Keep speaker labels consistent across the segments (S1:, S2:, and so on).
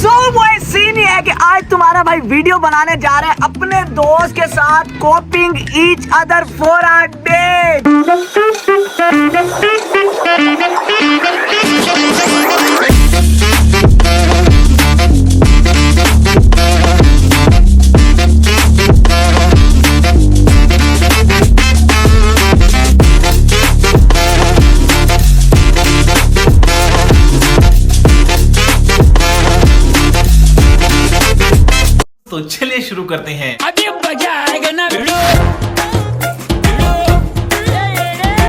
S1: Scene ये है कि आज तुम्हारा भाई वीडियो बनाने जा रहे हैं अपने दोस्त के साथ कॉपिंग each other for a day.
S2: तो चलिए शुरू करते हैं।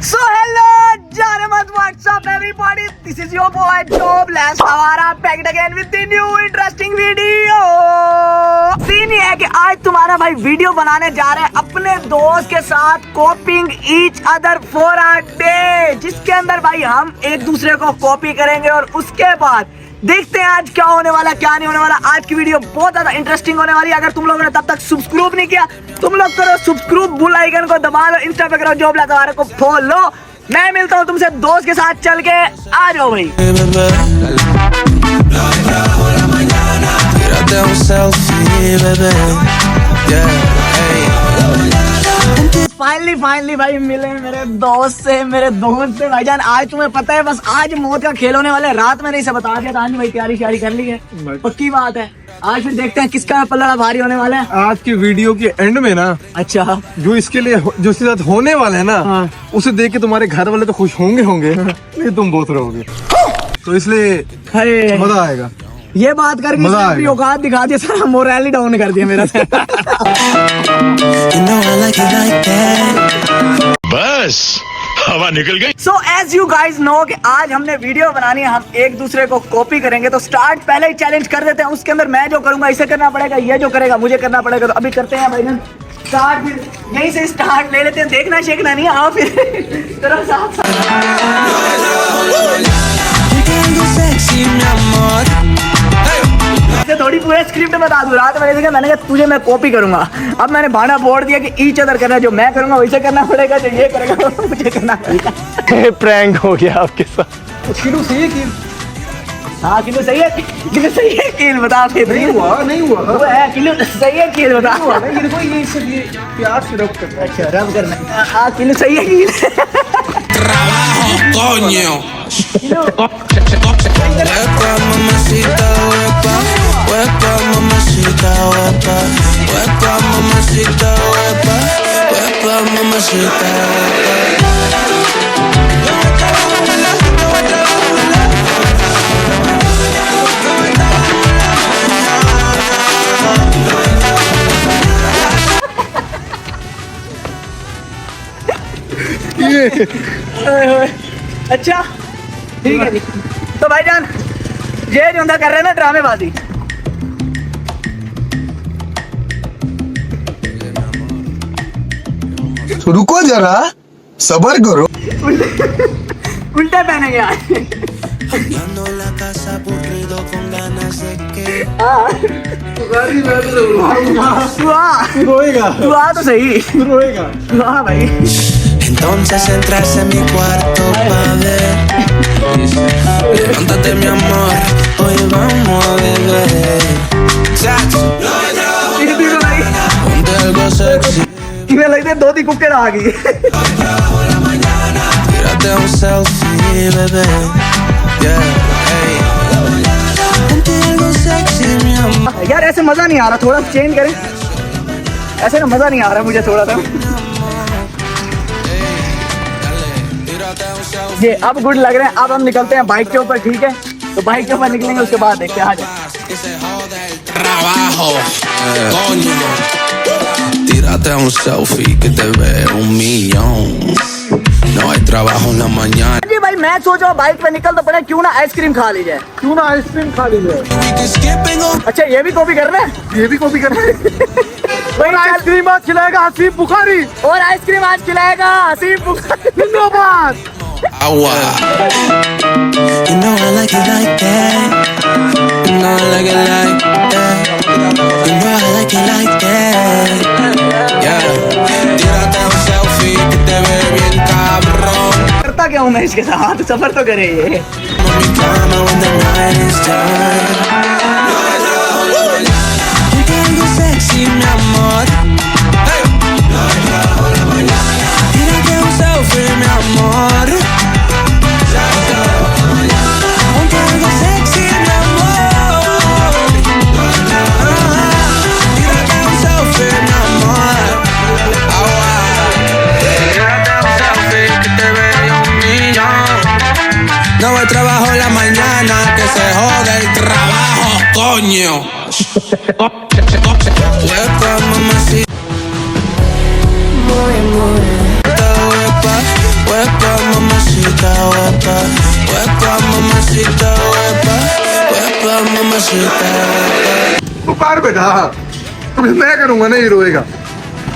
S1: So hello, Janamat, what's up everybody? This is your boy Jobless Hawara back again with the new interesting video. Scene ये है कि आज तुम्हारा भाई वीडियो बनाने जा रहे हैं अपने दोस्त के साथ कॉपिंग each other for a day, जिसके अंदर भाई हम एक दूसरे को कॉपी करेंगे और उसके बाद देखते हैं आज क्या होने वाला क्या नहीं होने वाला। आज की वीडियो बहुत ज्यादा इंटरेस्टिंग होने वाली है। अगर तुम लोगों ने तब तक सब्सक्राइब नहीं किया, तुम लोग करो सब्सक्राइब, बेल आइकन को दबा लो, इंस्टा पे करो जॉबलेस हवारा को फॉलो। मैं मिलता हूँ तुमसे दोस्त के साथ, चल के आ जाओ भाई। फाइनली भाई मिले मेरे दोस्त से भाईजान। आज तुम्हें पता है बस आज मौत का खेल होने वाला है। रात में नहीं से बता दिया था भाई, तैयारी शारी कर ली है, पक्की बात है। आज फिर देखते हैं किसका पल्ला भारी होने वाला है।
S3: आज की वीडियो के एंड में ना,
S1: अच्छा,
S3: जो इसके लिए जो इसके साथ होने वाला है ना,
S1: हाँ।
S3: उसे देख के तुम्हारे घर वाले तो खुश होंगे ये तुम बहुत रहोगे, तो इसलिए
S1: अरे
S3: मजा आएगा।
S1: ये बात करके अपनी औकात दिखा दिया, सारा मोरल डाउन कर दिया मेरा।
S4: बस हवा निकल गई।
S1: So as you guys know कि आज हमने वीडियो बनानी है, हम एक दूसरे को कॉपी करेंगे। तो स्टार्ट पहले ही चैलेंज कर देते हैं। उसके अंदर मैं जो करूंगा इसे करना पड़ेगा, ये जो करेगा मुझे करना पड़ेगा। तो अभी करते हैं भाई स्टार्ट, फिर यहीं से स्टार्ट ले लेते हैं। देखना शेखना नहीं, आओ फिर तेरा साथ थोड़ी पूरे स्क्रिप्ट बता दूं। रात में मैंने कहा तुझे मैं कॉपी करूंगा। अब मैंने भाना बोल दिया कि ईच अदर करना, जो मैं करूंगा वैसे करना पड़ेगा, जो ये करेगा मुझे करना पड़ेगा।
S3: प्रैंक हो गया आपके साथ। किलो सही है कि
S1: हाँ, किलो सही है, किलो सही है, कील बता फिर।
S3: नहीं हुआ
S1: वो है किलो सही है, कील बता।
S3: ये सब ये प्यार से रब करना।
S1: अच्छा, रब करना। हाँ, किलो सही है, कील। अच्छा ठीक है जी। तो भाईजान ये जो कर रहे हैं ना ड्रामेबाजी,
S3: तो रुको जरा, सबर करो।
S1: उल्टा पहनेंगे आज।
S3: रोएगा,
S1: तू आ तो सही,
S3: रोएगा।
S1: हाँ भाई।
S5: Entonces entras en mi cuarto pa' ver. Levántate mi amor, hoy vamos a beber. Ponte algo sexy.
S1: किਵੇਂ लगते दो दी कुक्कर आ गई।
S5: Tírate un selfie, bebé. Yeah, hey. Ponte algo sexy, mi amor.
S1: यार ऐसे मजा नहीं आ रहा, थोड़ा चेंज करें। ऐसे ना मजा नहीं आ रहा मुझे थोड़ा सा। ये अब गुड लग रहे हैं। अब हम निकलते हैं बाइक के ऊपर, ठीक है? तो बाइक के ऊपर निकलेंगे, उसके बाद देखते हैं।
S5: Trabajo, coño. Tírate un selfie que te ve 1,000,000. No hay trabajo en la mañana.
S1: जी भाई, मैं सोच रहा हूँ बाइक पे निकल तो पड़े, क्यों ना आइसक्रीम खा लीजिए।
S3: क्यों ना आइसक्रीम खा लीजिए।
S1: अच्छा, ये भी कॉपी कर रहे हैं,
S3: ये भी कॉपी करना है।
S1: वही
S3: आइसक्रीम आज खिलाएगा हसीब बुखारी,
S1: और आइसक्रीम आज खिलाएगा हसीब बुखारी।
S3: जिंदाबाद।
S5: Agua. You know I like it like that. You know I like it like that. You know I like it like that. Yeah. Tírate un selfie que te ve bien cabrón.
S1: करता क्या हूँ मैं इसके साथ, सफर तो करे ये।
S5: On mi cama when the night is done. coño. Huepa, mamacita. Huepa, huepa, mamacita, huepa. Huepa, mamacita, huepa. Huepa, mamacita, huepa.
S3: तो कार बेटा मैं करूंगा ना, ये रोएगा,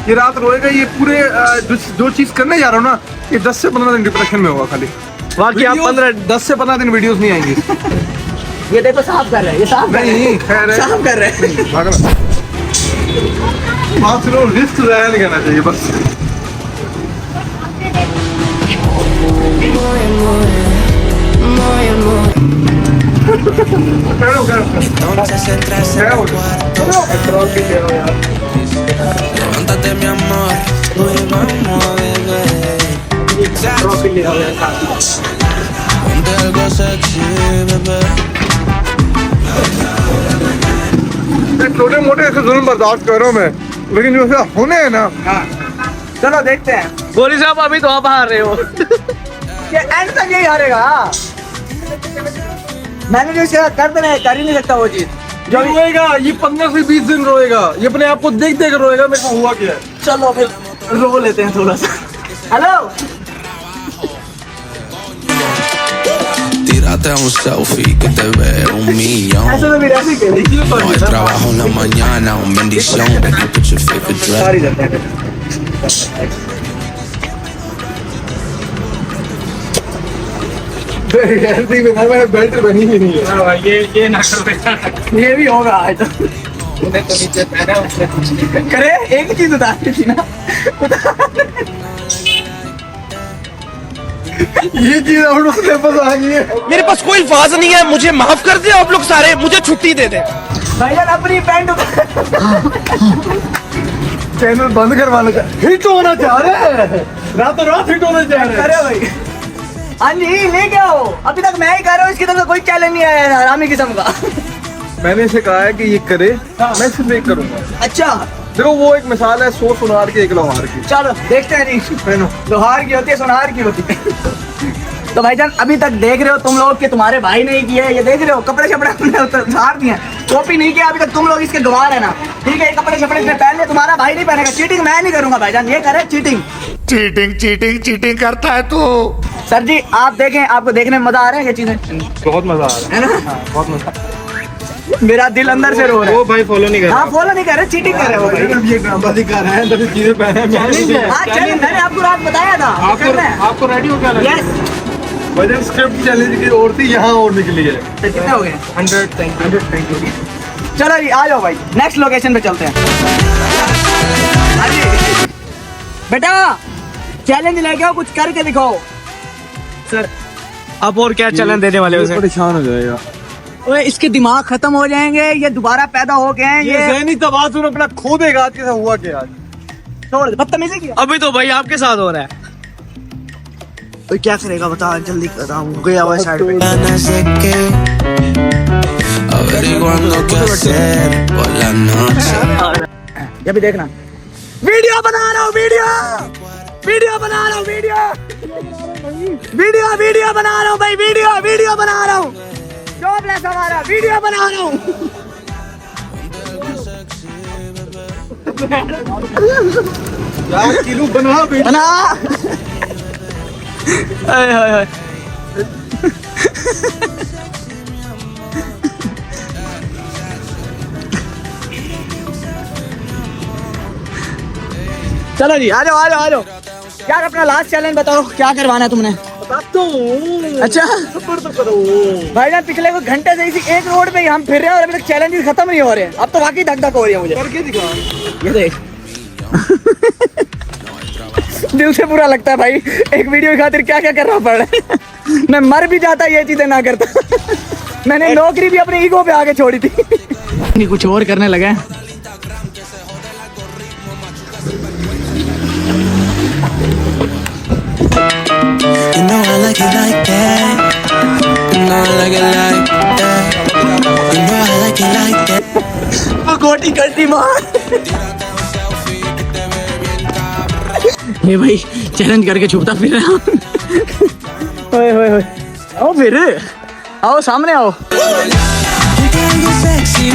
S3: ये रात रोएगा, ये पूरे जो चीज करने जा रहा हूँ ना, ये 10 से 15 दिन डिप्रेशन में होगा खाली। बाकी आप 10 से 15 दिन वीडियोस नहीं आएंगी।
S1: ये देखो साफ कर रहे हैं, ये साफ कर रहे
S3: नहीं
S1: हैं,
S3: खैर है,
S1: साफ कर रहे हैं।
S3: भागना बात सुनो, रिस्क जाया नहीं करना चाहिए बस।
S5: Entonces entras en el cuarto. Levántate, mi amor. Hoy vamos a beber. Ponte algo sexy, bebé.
S3: छोटे मोटे ऐसे जुल्म बर्दाश्त कर रहा हूँ मैं, लेकिन जो ऐसा होने है ना,
S1: चलो देखते हैं।
S6: गोली साहब अभी तो आप हार रहे हो।
S1: ये एंड तक यही हारेगा। मैंने जो इसे कर देना है, कर ही नहीं सकता वो चीज जो भी।
S3: रोएगा ये 15 से 20 दिन रोएगा, ये अपने आप को देख देख रोएगा मेरे को हुआ क्या है।
S1: चलो फिर रो लेते हैं थोड़ा सा। Hello
S5: Tírate un selfie que te veo 1,000,000.
S1: ऐसे तो मेरे ऐसे ही करेगी।
S5: No hay trabajo en la mañana, un bendición. Baby, put your favorite dress.
S1: सारी जाते हैं।
S3: ऐसे ही मैंने बेल्ट बनी ही नहीं है।
S6: ये ना कर बेटा।
S1: ये भी होगा आज तो। करे एक ही चीज उतारनी थी ना।
S3: ये चीज और उसके पास आ गई है।
S6: मेरे पास कोई अल्फाज नहीं है, मुझे माफ कर दे आप लोग सारे, मुझे छुट्टी दे दे।
S1: भाईजान अपनी पैंट
S3: चैनल बंद करवाना हिट होना चाह रहे हैं, रातों रात हिट होना चाह रहे हैं।
S1: अरे भाई हाँ जी ले क्या हो, अभी तक मैं ही कर रहा हूँ, इसकी तरफ से कोई चैलेंज नहीं आया है आरामी किस्म का।
S3: मैंने इसे कहा है कि ये करे, मैं सिर्फ एक करूंगा।
S1: अच्छा
S3: देखो वो एक मिसाल है 100 सुनार के 1 लोहार की।
S1: चलो देखते हैं जी,
S3: पहनो।
S1: लोहार की होती है सुनार की होती है। तो भाईजान अभी तक देख रहे हो तुम लोग कि तुम्हारे भाई नहीं किए, ये देख रहे हो कपड़े शपड़े हमने उतार दिए, कॉपी नहीं किया अभी तक, तुम लोग इसके गवाह है ना। ठीक है ये कपड़े शपड़े इसने पहन लिया, तुम्हारा भाई नहीं पहनेगा। चीटिंग मैं नहीं करूंगा भाईजान, ये करे चीटिंग।
S4: चीटिंग करता है तू।
S1: सर जी आप देखें, आपको देखने में मजा आ रहा है ये चीजें,
S3: बहुत मजा आ रहा
S1: है ना?
S3: है, बहुत मजा।
S1: मेरा दिल अंदर से रो रहा है।
S3: वो भाई फॉलो नहीं कर रहा।
S1: हाँ फॉलो नहीं कर रहे, चीटिंग कर रहे हो भाई।
S3: ये ड्रामा दिखा रहे हैं, तभी चीजें पहने हैं।
S1: हाँ चैलेंज मैंने आपको रात बताया था करना है।
S3: आपको रेडी हो क्या लगा?
S1: यस
S3: वजन स्क्रिप्ट चैलेंज की और थी, यहाँ और निकली है।
S1: तो कितने हो गए?
S3: 100 थैंक यू।
S1: चलो जी आ जाओ भाई, नेक्स्ट लोकेशन पे चलते हैं। हाँ जी बेटा चैलेंज लेके आओ, कुछ करके दिखाओ।
S6: सर अब और क्या चैलेंज देने वाले हो उसे?
S3: परेशान हो जाएगा।
S1: ओए इसके दिमाग खत्म हो जाएंगे, ये दोबारा पैदा हो गए हैं,
S3: ये
S1: ये
S3: ज़हनी तबादुल अपना खो देगा। आज के साथ हुआ क्या? आज
S1: छोड़ दे, बदतमीजी की।
S6: अभी तो भाई आपके साथ हो रहा है।
S1: ओए क्या करेगा बता, जल्दी बताओ। गया हुआ साइड पे।
S5: Ganas de que averiguando qué hacer por la noche.
S1: ये भी देखना, वीडियो बना रहा हूँ, वीडियो बना रहा हूँ, वीडियो बना रहा हूँ भाई, वीडियो बना रहा हूँ। जॉबलेस हमारा वीडियो बना रहा हूँ।
S3: किलो बना
S1: बना हाय हाय हाय। चलो जी आ जाओ आ जाओ आ जाओ। यार अपना लास्ट चैलेंज बताओ, क्या करवाना है तुमने? अच्छा
S3: तो करो।
S1: भाई जान पिछले कुछ घंटे से इसी एक रोड पे ही हम फिर रहे हैं और अभी तक चैलेंजेस खत्म नहीं हो रहे हैं। अब तो वाकई धक धक हो रही है मुझे।
S3: करके दिखा।
S1: ये देख दिल से बुरा लगता है भाई, एक वीडियो की खातिर क्या क्या करना पड़ रहा है। मैं मर भी जाता ये चीजें ना करता। मैंने नौकरी भी अपनी ईगो पे आके छोड़ी थी। नहीं कुछ और करने लगे।
S5: You know I like it like that. You know I like it like that. You know I like it like that.
S1: गोटी करती मार। ये भाई चैलेंज करके छुपता फिर रहा हूँ। ओए ओए ओए आओ फिर, आओ सामने आओ।
S5: You got your sexy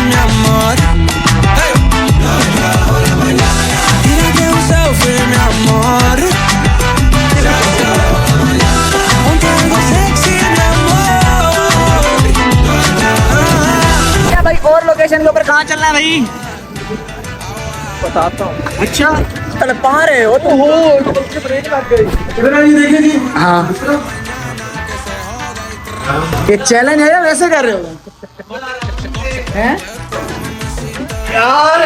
S1: और लोकेशन के ऊपर कहाँ चलना है भाई?
S3: बताता हूँ।
S1: अच्छा चल पा रहे हो तो
S3: ब्रेक लग गई। इधर आइए, देखिए जी।
S1: हाँ ये चैलेंज है या वैसे कर रहे हो हैं यार?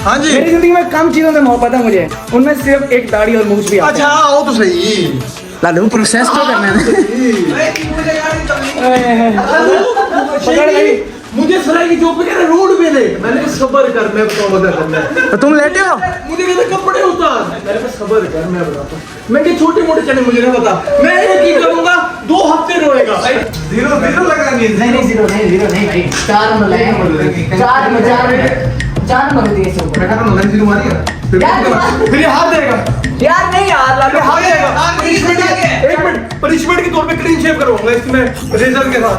S3: हाँ जी।
S1: मेरी जिंदगी में कम चीजों में मोहब्बत है मुझे, उनमें सिर्फ एक दाढ़ी और मूछ भी आता
S3: अच्छा
S1: है।
S3: वो तो सही।
S1: लालू प्रोसेस तो करना है।
S3: मुझे सुना कि जो पे कह रहा रोड पे ले, मैंने कहा सबर कर, मैं बताऊंगा करना है।
S1: तो तुम लेटे हो?
S3: मुझे कहते कपड़े उतार, मैंने कहा सबर कर, मैं बताता हूँ। मैं कि छोटे मोटे चने मुझे नहीं पता, मैं एक ही करूंगा, 2 हफ्ते रोएगा। जीरो लगा नहीं।
S1: नहीं जीरो नहीं भाई, 4 नंबर लगाएंगे, 4 नंबर दिए इसके ऊपर।
S3: मैं कह रहा हूँ जीरो मारिएगा, फिर ये हाथ देगा।
S1: यार नहीं यार लालू
S3: हाथ देगा। एक मिनट, पनिशमेंट के तौर पे क्लीन शेव करवाऊंगा इसमें रेजर के साथ।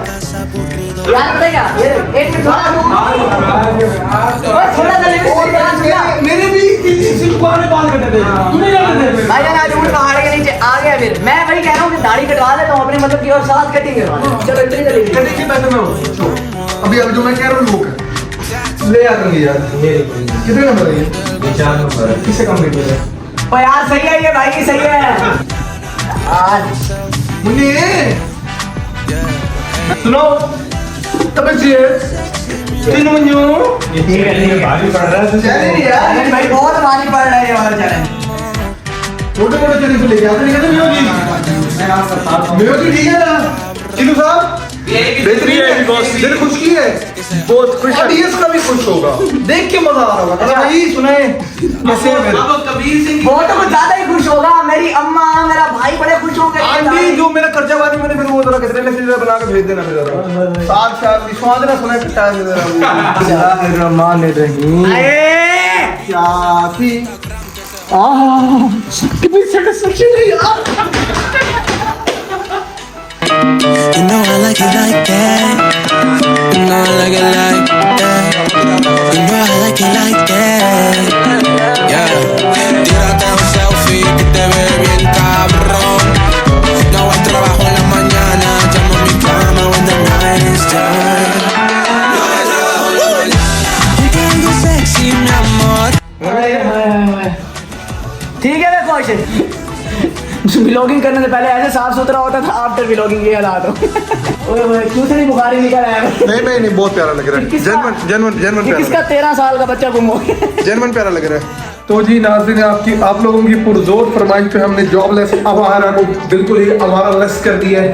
S1: यार बताइए ये एक मिनट थोड़ा सा
S3: मेरे भी सिर्फ बाल कटे थे, तूने क्या कटे?
S1: भाई जान आज ऊँट पहाड़ के नीचे आ गया। फिर मैं वही कह रहा हूँ कि दाढ़ी कटवा लेता हूँ अपने मतलब की और साथ कटिंग करवा लें। चलो इतनी चलेगी।
S3: कटिंग के पैसे में हो। अभी जो मैं कह रहा हूँ लोग ले आ देंगे यार। कितने नंबर है ये? 4 नंबर है। किससे कम रेट है?
S1: ओ यार सही है ये भाई, सही है आज।
S3: मुन्नी सुनो, तब तीन मंजू
S1: भारी पड़ रहा है यार भाई, बहुत भारी पड़ रहा है ये वाला चैलेंज।
S3: छोटे मोटे चने से लेके आते नहीं कहते मेरे जी ठीक है ना चिल्लू साहब? बेहतरीन है, दिल खुश की है, बहुत खुश है। इसका भी खुश होगा, देख के मजा आ रहा होगा। अच्छा भाई सुनाए कैसे है?
S1: वो तो कुछ ज्यादा ही खुश होगा। मेरी अम्मा मेरा भाई बड़े खुश होंगे।
S3: आंटी जो मेरा खर्चा वाली मैंने फिर वो जरा कितने में सीधा बना के भेज देना फिर जरा। साथ साथ विश्वास ना सुना पिटा दे जरा। रहमान रहीम क्या थी कितनी सेटिस्फैक्शन है यार।
S5: You know I like it like that. You know I like it like that. You know I like it like that. Yeah. Tírate un selfie que te ve bien cabrón. No hay trabajo en la mañana. Llamo a mi cama when the night is done. No hay trabajo en la mañana. Ponte algo sexy, mi amor.
S1: ठीक है मैं खुश। Vlogging करने से पहले ऐसे साफ सुथरा होता था, आफ्टर व्लॉगिंग ये हालात हो। ओए ओए क्यों से नहीं बुखार ही निकल आया?
S3: नहीं बहुत प्यारा लग रहा है। जेन्युइन प्यारा।
S1: किसका 13 साल का बच्चा गुम हो गया?
S3: जेन्युइन प्यारा लग रहा है। तो जी नाज़रीन, आप लोगों की पुरजोर फरमाइश पे हमने जॉबलेस आवारा को बिल्कुल ही आवारा लेस कर दिया है।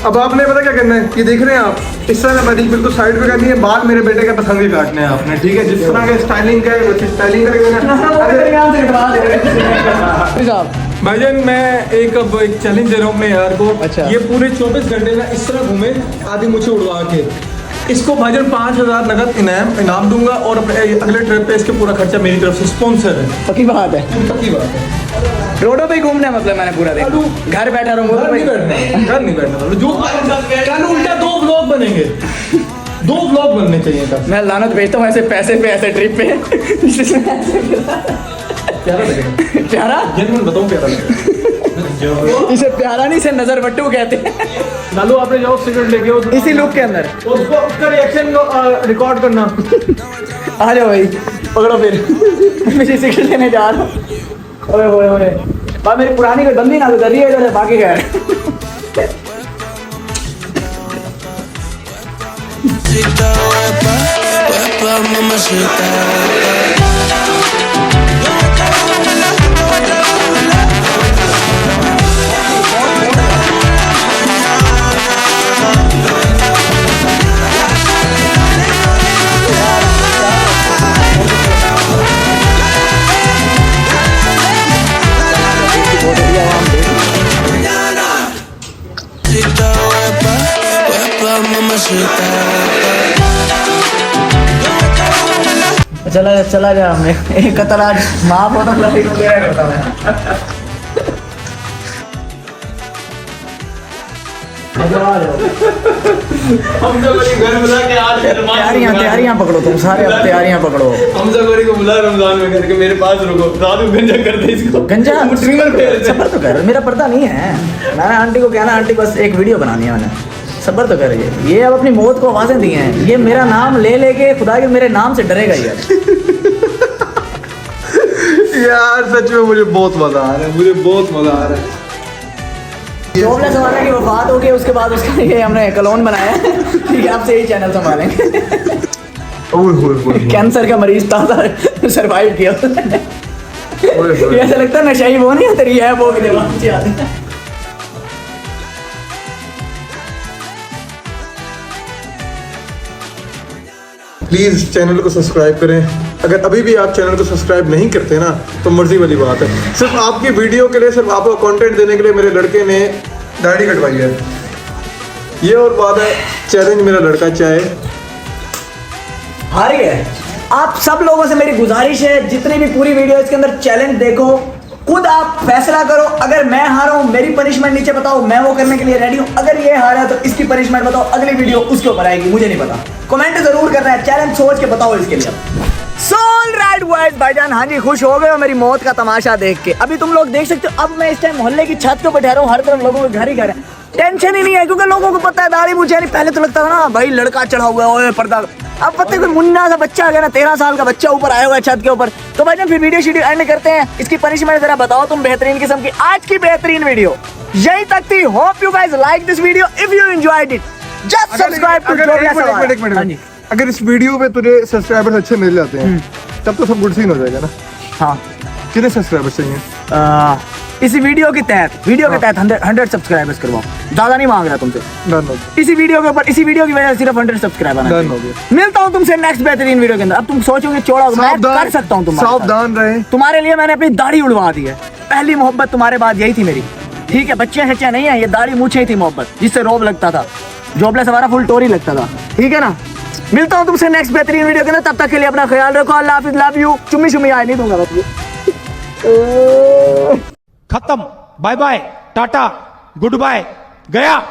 S3: अब आपने पता क्या करना है, ये देख रहे हैं आप, इस तरह मैजिक बिल्कुल साइड पे करनी है। बाल मेरे बेटे के पसंद के काटने हैं आपने, ठीक है? जिस तरह के स्टाइलिंग का वैसे स्टाइलिंग करके देना। भाईजान मैं एक चैलेंज दे रहा हूँ अपने यार को।
S1: अच्छा।
S3: ये पूरे 24 घंटे ना इस तरह घूमे आधी मुझे उड़वा के, इसको भाईजान 5000 नगद इनाम दूंगा और अगले ट्रिप पे इसके पूरा खर्चा मेरी तरफ से स्पॉन्सर है।
S1: पक्की बात है?
S3: पक्की बात है।
S1: रोडों पे ही घूमना है मतलब मैंने पूरा दिन घर बैठा रहूंगा।
S3: घर नहीं बैठना जो कल उल्टा 2 व्लॉग बनेंगे, 2 व्लॉग बनने चाहिए था।
S1: मैं लानत भेजता हूँ ऐसे पैसे पे ऐसे ट्रिप पे।
S3: प्यारा लगेगा।
S1: प्यारा
S3: जेन्युइन बताऊं प्यारा लगेगा।
S1: इसे प्यारा नहीं, इसे नजर बट्टू कहते हैं।
S3: लालू आपने जाओ सिगरेट लेके आओ
S1: इसी लुक के अंदर
S3: उसका रिएक्शन रिकॉर्ड करना।
S1: आ जाओ भाई, पकड़ो फिर। मैं सिगरेट लेने जा रहा हूँ। ओए ओए ओए बा मेरी पुरानी कोई बंदी ना गुजर रही है इधर, बाकी क्या है? चला जा हमने एक कतल आज माफ होता करता है।
S3: हमजा गोरी घर बुला के आज
S1: तैयारियां पकड़ो तुम सारे, अब तैयारियां पकड़ो।
S3: हमजा गोरी को बुला रमजान में करके मेरे पास रुको, रात में गंजा कर दे इसको।
S1: गंजा
S3: सिंगल फेर
S1: सबर तो कर, मेरा पर्दा नहीं है। मैंने आंटी को कहना, आंटी बस एक वीडियो बनानी है, मैंने सबर तो कर। ये अब अपनी मौत को आवाजें दी हैं, ये मेरा नाम ले लेके खुदा के मेरे नाम से डरेगा यार।
S3: यार सच में मुझे बहुत मजा आ रहा है, मुझे बहुत मजा आ रहा है।
S1: जॉबलेस वाला की वफात हो गई, उसके बाद उसका ये हमने कलोन बनाया कि आप से ही चैनल संभालेंगे। कैंसर का मरीज था, सरवाइव किया। ये ऐसा लगता है नशा ही वो नहीं है तेरी है वो भी दिमाग से आती है।
S3: प्लीज चैनल को सब्सक्राइब करें। अगर अभी भी आप चैनल को सब्सक्राइब नहीं करते ना तो मर्जी वाली बात है। सिर्फ आपकी वीडियो के लिए, सिर्फ आपको कंटेंट देने के लिए मेरे लड़के ने दाढ़ी कटवाई है। ये और बात है, चैलेंज मेरा लड़का चाहे
S1: हार गए। आप सब लोगों से मेरी गुजारिश है, जितनी भी पूरी वीडियो इसके अंदर चैलेंज देखो, खुद आप फैसला करो। अगर मैं हारा हूं, मेरी पनिशमेंट नीचे बताओ, मैं वो करने के लिए रेडी हूं। अगर ये हारा तो इसकी पनिशमेंट बताओ, अगली वीडियो उसके ऊपर आएगी, मुझे नहीं पता। कमेंट जरूर करना है, चैलेंज सोच के बताओ इसके लिए। सोल राइट बॉयज भाईजान, हाँ जी खुश हो गए हो मेरी मौत का तमाशा देख के। अभी तुम लोग देख सकते हो, अब मैं इस टाइम मोहल्ले की छत पे बैठा रहा हूँ, हर तरफ लोगों के घर ही घर है। टेंशन ही नहीं है क्योंकि लोगों को पता है दाढ़ी मूंछ नहीं। पहले तो लगता था ना भाई लड़का चढ़ा हुआ है पर्दा, अब पता है कोई मुन्ना सा बच्चा आ गया ना, 13 साल का बच्चा ऊपर आया हुआ है छत के ऊपर। तो भाईजान फिर वीडियो शीडियो एंड करते हैं। इसकी पनिशमेंट जरा बताओ तुम, बेहतरीन किस्म की। आज की बेहतरीन वीडियो यहीं तक थी। Hope you guys like this video. If you enjoyed it just subscribe to jobless सवारा।
S3: अगर इस वीडियो पे तुझे सब्सक्राइबर्स अच्छे मिल जाते हैं तब तो सब गुड सीन हो जाएगा ना।
S1: हाँ,
S3: कितने सब्सक्राइबर्स चाहिए?
S1: इसी वीडियो के तहत 100 सब्सक्राइबर्स करवाओ। ज्यादा नहीं मांग रहा तुमसे।
S3: डन हो गया,
S1: इसी वीडियो के ऊपर, इसी वीडियो की वजह से सिर्फ 100 सब्सक्राइबर
S3: डन हो गया।
S1: मिलता हूँ तुमसे नेक्स्ट बेहतरीन वीडियो के अंदर। अब तुम सोचोगे चौड़ा मैं कर सकता हूँ,
S3: सावधान रहे।
S1: तुम्हारे लिए मैंने अपनी दाढ़ी उड़वा दी है। पहली मोहब्बत तुम्हारे बाद यही थी मेरी, ठीक है? बच्चे सच्चे नहीं है, ये दाढ़ी मूछे ही थी मोहब्बत, जिससे रोब लगता था। जोबलेस हमारा फुल टोरी लगता था, ठीक है ना? मिलता हूँ तुमसे नेक्स्ट बेहतरीन वीडियो के अंदर। तब तक के लिए अपना ख्याल रखो। अल्लाह हाफिज, लव यू। चुम्मी शुम्मी आए नहीं दूंगा बस।
S6: खत्म, बाय बाय, टाटा, गुड बाय, गया।